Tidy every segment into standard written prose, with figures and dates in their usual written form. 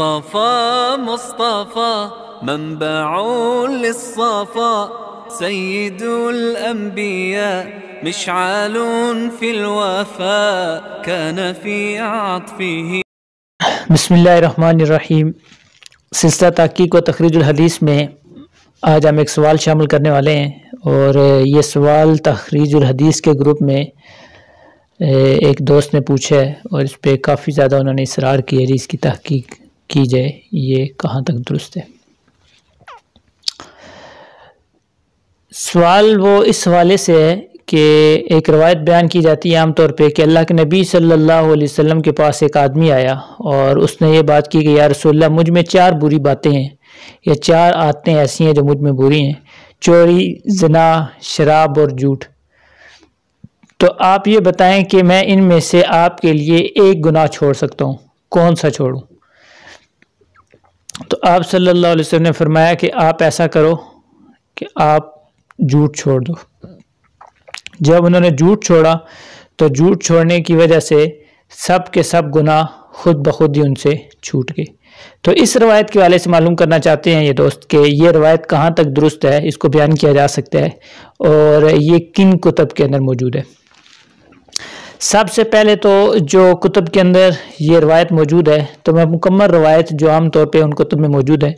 مصطفى مصطفى منبع للصفا سيد الأنبياء مشعل في الوفاء كان في عطفه. بسم اللہ الرحمن الرحیم. سلسلہ تحقیق و تخریج الحدیث میں آج ہم ایک سوال شامل کرنے والے ہیں، اور یہ سوال تخریج الحدیث کے گروپ میں ایک دوست نے پوچھا ہے، اور اس پہ کافی زیادہ انہوں نے اصرار کیا ہے اس کی تحقیق کی جائے یہ کہاں تک درست ہے. سوال وہ اس حوالے سے ہے کہ ایک روایت بیان کی جاتی ہے عام طور پہ کہ اللہ کے نبی صلی اللہ علیہ وسلم کے پاس ایک آدمی آیا اور اس نے یہ بات کی کہ یا رسول اللہ، مجھ میں 4 بری باتیں ہیں، یا 4 عادتیں ایسی ہیں جو مجھ میں بری ہیں: چوری، زنا، شراب اور جھوٹ. تو آپ یہ بتائیں کہ میں ان میں سے آپ کے لیے ایک گناہ چھوڑ سکتا ہوں، کون سا چھوڑوں؟ تو آپ صلی اللہ علیہ وسلم نے فرمایا کہ آپ ایسا کرو کہ آپ جھوٹ چھوڑ دو. جب انہوں نے جھوٹ چھوڑا تو جھوٹ چھوڑنے کی وجہ سے سب کے سب گناہ خود بخود ہی ان سے چھوٹ گئے. تو اس روایت کے حوالے سے معلوم کرنا چاہتے ہیں یہ دوست کہ یہ روایت کہاں تک درست ہے، اس کو بیان کیا جا سکتا ہے، اور یہ کن کتب کے اندر موجود ہے. سب سے پہلے تو جو کتب کے اندر یہ روایت موجود ہے، تو میں مکمل روایت جو عام طور پہ ان کتب میں موجود ہے،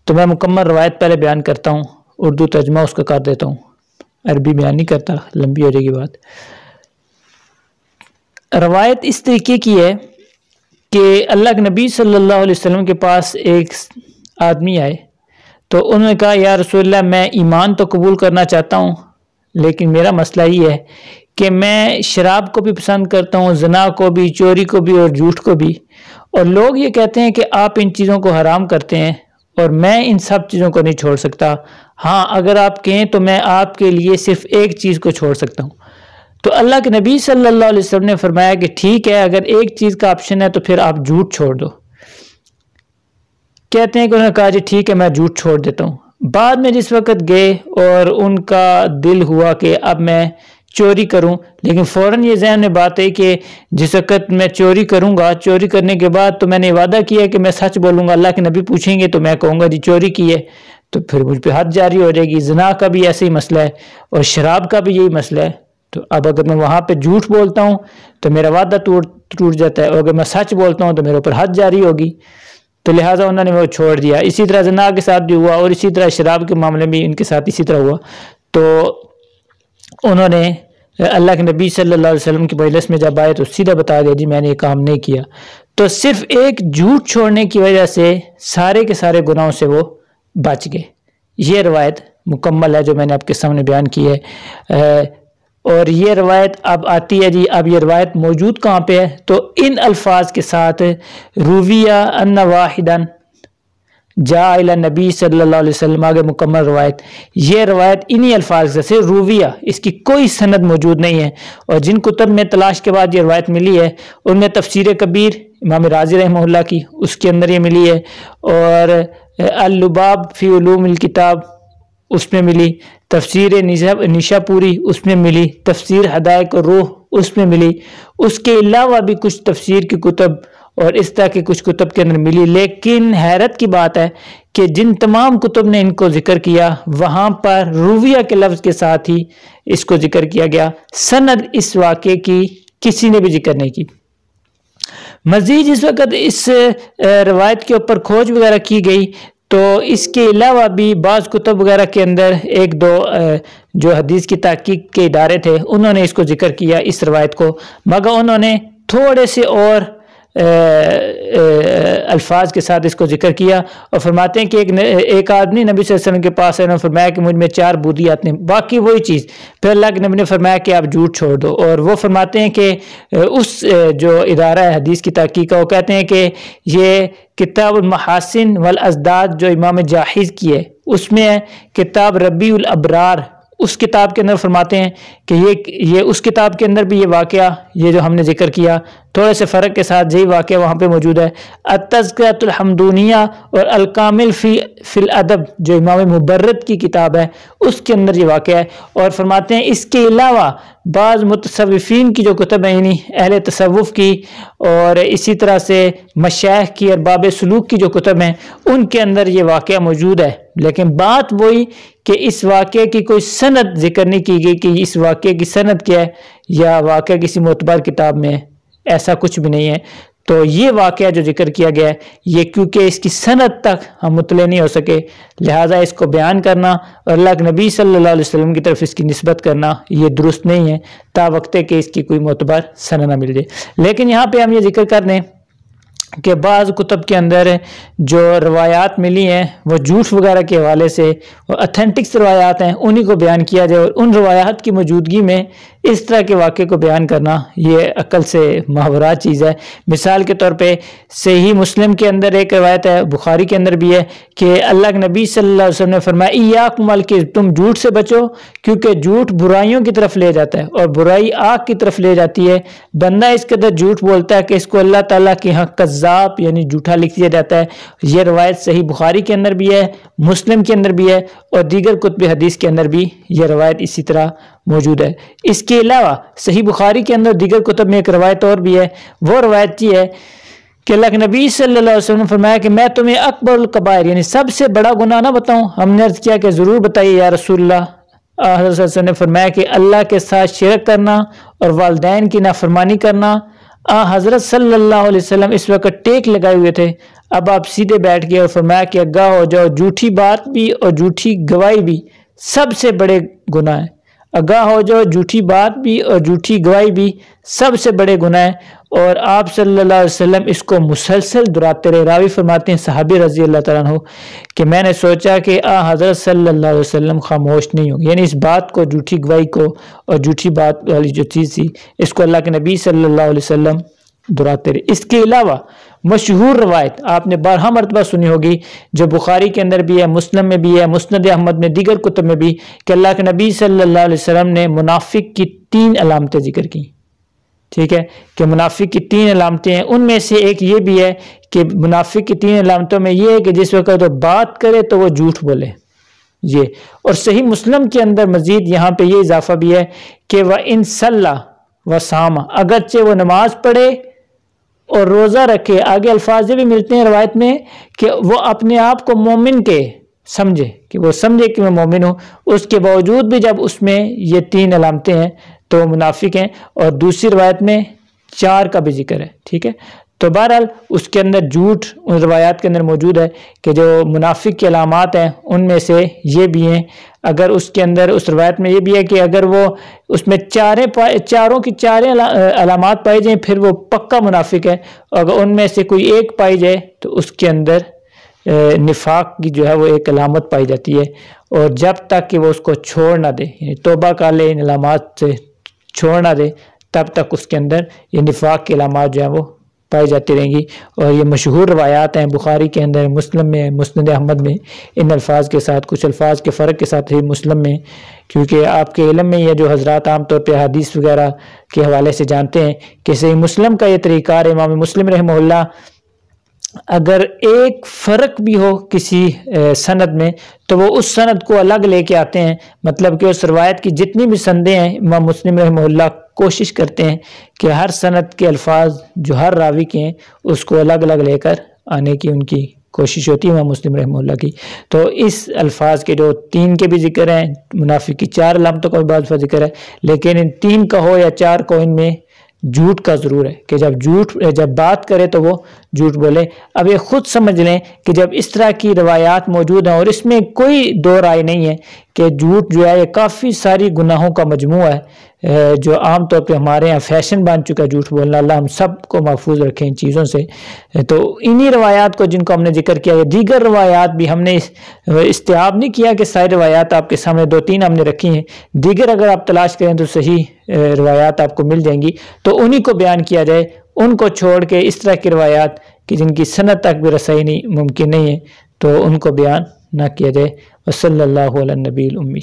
تو میں مکمل روایت پہلے بیان کرتا ہوں، اردو ترجمہ اس کا کر دیتا ہوں، عربی بیان نہیں کرتا، لمبی ہو جائے گی بات. روایت اس طریقے کی ہے کہ اللہ کے نبی صلی اللہ علیہ وسلم کے پاس ایک آدمی آئے تو انہوں نے کہا یا رسول اللہ، میں ایمان تو قبول کرنا چاہتا ہوں، لیکن میرا مسئلہ یہ ہے کہ میں شراب کو بھی پسند کرتا ہوں، زنا کو بھی، چوری کو بھی اور جھوٹ کو بھی، اور لوگ یہ کہتے ہیں کہ آپ ان چیزوں کو حرام کرتے ہیں اور میں ان سب چیزوں کو نہیں چھوڑ سکتا. ہاں، اگر آپ کہیں تو میں آپ کے لیے صرف ایک چیز کو چھوڑ سکتا ہوں. تو اللہ کے نبی صلی اللہ علیہ وسلم نے فرمایا کہ ٹھیک ہے، اگر ایک چیز کا آپشن ہے تو پھر آپ جھوٹ چھوڑ دو. کہتے ہیں کہ انہوں نے کہا جی ٹھیک ہے، میں جھوٹ چھوڑ دیتا ہوں. بعد میں جس وقت گئے اور ان کا دل ہوا کہ اب میں چوری کروں، لیکن فوراً یہ ذہن میں بات ہے کہ جس وقت میں چوری کروں گا، چوری کرنے کے بعد تو میں نے وعدہ کیا کہ میں سچ بولوں گا، اللہ کے نبی پوچھیں گے تو میں کہوں گا جی چوری کی ہے، تو پھر مجھ پہ حد جاری ہو جائے گی. زنا کا بھی ایسا ہی مسئلہ ہے اور شراب کا بھی یہی مسئلہ ہے. تو اب اگر میں وہاں پہ جھوٹ بولتا ہوں تو میرا وعدہ ٹوٹ جاتا ہے، اور اگر میں سچ بولتا ہوں تو میرے اوپر حد جاری ہوگی. تو لہٰذا انہوں نے وہ چھوڑ دیا. اسی طرح زنا کے ساتھ بھی ہوا، اور اسی طرح شراب کے معاملے میں ان کے ساتھ اسی طرح ہوا. تو انہوں نے اللہ کے نبی صلی اللہ علیہ وسلم کی مجلس میں جب آئے تو سیدھا بتا دیا جی میں نے یہ کام نہیں کیا. تو صرف ایک جھوٹ چھوڑنے کی وجہ سے سارے کے سارے گناہوں سے وہ بچ گئے. یہ روایت مکمل ہے جو میں نے آپ کے سامنے بیان کی ہے. اور یہ روایت اب آتی ہے جی، اب یہ روایت موجود کہاں پہ ہے؟ تو ان الفاظ کے ساتھ رویہ ان واحدا جاء الی النبی صلی اللہ علیہ وسلم، آگے مکمل روایت. یہ روایت انہی الفاظ سے رویہ، اس کی کوئی سند موجود نہیں ہے. اور جن کتب میں تلاش کے بعد یہ روایت ملی ہے ان میں تفسیر کبیر امام رازی رحمہ اللہ کی، اس کے اندر یہ ملی ہے، اور اللباب فی علوم الکتاب اس میں ملی، تفسیر نیشا پوری اس میں ملی، تفسیر حدائق الروح اس میں ملی. اس کے علاوہ بھی کچھ تفسیر کی کتب اور اس طرح کی کچھ کتب کے اندر ملی. لیکن حیرت کی بات ہے کہ جن تمام کتب نے ان کو ذکر کیا وہاں پر رویہ کے لفظ کے ساتھ ہی اس کو ذکر کیا گیا، سند اس واقعے کی کسی نے بھی ذکر نہیں کی. مزید اس وقت اس روایت کے اوپر کھوج وغیرہ کی گئی تو اس کے علاوہ بھی بعض کتب وغیرہ کے اندر ایک دو جو حدیث کی تحقیق کے ادارے تھے انہوں نے اس کو ذکر کیا اس روایت کو، مگر انہوں نے تھوڑے سے اور الفاظ کے ساتھ اس کو ذکر کیا، اور فرماتے ہیں کہ ایک آدمی نبی صلی اللہ علیہ وسلم کے پاس ہے، انہوں نے فرمایا کہ مجھ میں 4 بری عادتیں، باقی وہی چیز. پھر اللہ کے نبی نے فرمایا کہ آپ جھوٹ چھوڑ دو. اور وہ فرماتے ہیں کہ اس جو ادارہ ہے حدیث کی تحقیق کا، وہ کہتے ہیں کہ یہ کتاب المحاسن والازداد جو امام جاحظ کی ہے اس میں ہے، کتاب ربیع الابرار اس کتاب کے اندر فرماتے ہیں کہ یہ اس کتاب کے اندر بھی یہ واقعہ یہ جو ہم نے ذکر کیا تھوڑے سے فرق کے ساتھ یہی واقعہ وہاں پہ موجود ہے۔ التذکرۃ الحمدونیہ اور الکامل فی الادب جو امام مبرد کی کتاب ہے اس کے اندر یہ واقعہ ہے، اور فرماتے ہیں اس کے علاوہ بعض متصوفین کی جو کتب ہیں، یعنی اہل تصوف کی اور اسی طرح سے مشائخ کی اور باب سلوک کی جو کتب ہیں ان کے اندر یہ واقعہ موجود ہے، لیکن بات وہی کہ اس واقعے کی کوئی سند ذکر نہیں کی گئی کہ اس واقعے کی سند کیا ہے یا واقعہ کسی معتبر کتاب میں ہے، ایسا کچھ بھی نہیں ہے۔ تو یہ واقعہ جو ذکر کیا گیا ہے یہ کیونکہ اس کی سند تک ہم مطلع نہیں ہو سکے، لہٰذا اس کو بیان کرنا اور اللہ کے نبی صلی اللہ علیہ وسلم کی طرف اس کی نسبت کرنا یہ درست نہیں ہے تا وقت کہ اس کی کوئی معتبر سند نہ مل جائے۔ لیکن یہاں پہ ہم یہ ذکر کر دیں کہ بعض کتب کے اندر جو روایات ملی ہیں وہ جھوٹ وغیرہ کے حوالے سے اتھینٹکس روایات ہیں انہی کو بیان کیا جائے، اور ان روایات کی موجودگی میں اس طرح کے واقعے کو بیان کرنا یہ عقل سے ماورا چیز ہے۔ مثال کے طور پہ صحیح مسلم کے اندر ایک روایت ہے، بخاری کے اندر بھی ہے کہ اللہ کے نبی صلی اللہ علیہ وسلم نے فرمایا ایاکم الکذب، تم جھوٹ سے بچو کیونکہ جھوٹ برائیوں کی طرف لے جاتا ہے اور برائی آگ کی طرف لے جاتی ہے۔ بندہ اس قدر جھوٹ بولتا ہے کہ اس کو اللہ تعالیٰ کے ہاں کذاب یعنی جھوٹا لکھ دیا جاتا ہے۔ یہ روایت صحیح بخاری کے اندر بھی ہے، مسلم کے اندر بھی ہے اور دیگر کتب حدیث کے اندر بھی یہ روایت اسی طرح موجود ہے۔ اس کے علاوہ صحیح بخاری کے اندر دیگر کتب میں ایک روایت اور بھی ہے، وہ روایت یہ ہے کہ اللہ کے نبی صلی اللہ علیہ وسلم نے فرمایا کہ میں تمہیں اکبر الکبائر یعنی سب سے بڑا گناہ نہ بتاؤں؟ ہم نے عرض کیا کہ ضرور بتائیے یا رسول اللہ۔ حضرت صلی اللہ علیہ وسلم نے فرمایا کہ اللہ کے ساتھ شرک کرنا اور والدین کی نافرمانی کرنا۔ حضرت صلی اللہ علیہ وسلم اس وقت ٹیک لگائے ہوئے تھے، اب آپ سیدھے بیٹھ گئے اور فرمایا کہ آگاہ ہو جاؤ، جھوٹی بات بھی اور جھوٹی گواہی بھی سب سے بڑے گناہ ہیں۔ آگاہ ہو جاؤ، جھوٹی بات بھی اور جھوٹی گواہی بھی سب سے بڑے گناہ ہیں۔ اور آپ صلی اللہ علیہ وسلم اس کو مسلسل دہراتے رہے۔ راوی فرماتے ہیں صحابی رضی اللہ تعالیٰ عنہ کہ میں نے سوچا کہ حضرت صلی اللہ علیہ وسلم خاموش نہیں ہوں، یعنی اس بات کو، جھوٹی گواہی کو اور جھوٹی بات والی جو چیز تھی اس کو اللہ کے نبی صلی اللہ علیہ وسلم دہراتے رہے۔ اس کے علاوہ مشہور روایت آپ نے بارہا مرتبہ سنی ہوگی جو بخاری کے اندر بھی ہے، مسلم میں بھی ہے، مسند احمد میں، دیگر کتب میں بھی، کہ اللہ کے نبی صلی اللہ علیہ وسلم نے منافق کی 3 علامتیں ذکر کی۔ ٹھیک ہے کہ منافق کی 3 علامتیں ہیں، ان میں سے ایک یہ بھی ہے کہ منافق کی 3 علامتوں میں یہ ہے کہ جس وقت وہ بات کرے تو وہ جھوٹ بولے یہ۔ اور صحیح مسلم کے اندر مزید یہاں پہ یہ اضافہ بھی ہے کہ وَإِن صَلَّى وَصَامَ، اگرچہ وہ نماز پڑھے اور روزہ رکھے۔ آگے الفاظ یہ بھی ملتے ہیں روایت میں کہ وہ اپنے آپ کو مومن کے سمجھے، کہ وہ سمجھے کہ میں مومن ہوں، اس کے باوجود بھی جب اس میں یہ 3 علامتیں ہیں تو وہ منافق ہیں۔ اور دوسری روایت میں 4 کا بھی ذکر ہے۔ ٹھیک ہے، تو بہرحال اس کے اندر جھوٹ ان روایات کے اندر موجود ہے کہ جو منافق کی علامات ہیں ان میں سے یہ بھی ہیں۔ اگر اس کے اندر اس روایت میں یہ بھی ہے کہ اگر وہ اس میں چاروں کی 4 علامات پائی جائیں پھر وہ پکا منافق ہے، اگر ان میں سے کوئی ایک پائی جائے تو اس کے اندر نفاق کی جو ہے وہ ایک علامت پائی جاتی ہے، اور جب تک کہ وہ اس کو چھوڑ نہ دے، یعنی توبہ کر لے ان علامات سے چھوڑ نہ دے، تب تک اس کے اندر یہ نفاق کی علامات جو ہیں وہ پائی جاتی رہیں گی۔ اور یہ مشہور روایات ہیں بخاری کے اندر، مسلم میں، مسند احمد میں، ان الفاظ کے ساتھ، کچھ الفاظ کے فرق کے ساتھ ہی مسلم میں، کیونکہ آپ کے علم میں یہ جو حضرات عام طور پہ حدیث وغیرہ کے حوالے سے جانتے ہیں کہ صحیح مسلم کا یہ طریقہ ہے، امام مسلم رحمہ اللہ اگر ایک فرق بھی ہو کسی سند میں تو وہ اس سند کو الگ لے کے آتے ہیں، مطلب کہ اس روایت کی جتنی بھی سندیں ہیں امام مسلم رحمہ اللہ کوشش کرتے ہیں کہ ہر سند کے الفاظ جو ہر راوی کے ہیں اس کو الگ الگ لے کر آنے کی ان کی کوشش ہوتی ہے امام مسلم رحمہ اللہ کی۔ تو اس الفاظ کے جو 3 کے بھی ذکر ہیں، منافق کی 4 علامتوں کا بھی بعض ذکر ہے، لیکن ان 3 کا ہو یا 4 کو ان میں جھوٹ کا ضرور ہے کہ جب بات کرے تو وہ جھوٹ بولے۔ اب یہ خود سمجھ لیں کہ جب اس طرح کی روایات موجود ہیں اور اس میں کوئی دو رائے نہیں ہے کہ جھوٹ جو ہے یہ کافی ساری گناہوں کا مجموعہ ہے جو عام طور پہ ہمارے ہاں فیشن بن چکا ہے جھوٹ بولنا، اللہ ہم سب کو محفوظ رکھیں ان چیزوں سے۔ تو انہی روایات کو جن کو ہم نے ذکر کیا ہے، دیگر روایات بھی ہم نے استیاب نہیں کیا کہ ساری روایات آپ کے سامنے 2-3 ہم نے رکھی ہیں، دیگر اگر آپ تلاش کریں تو صحیح روایات آپ کو مل جائیں گی، تو انہی کو بیان کیا جائے، ان کو چھوڑ کے اس طرح کی روایات کہ جن کی سند تک بھی رسائی نہیں ممکن نہیں ہے تو ان کو بیان نہ کیا جائے۔ وصلی اللہ علی النبی الامی۔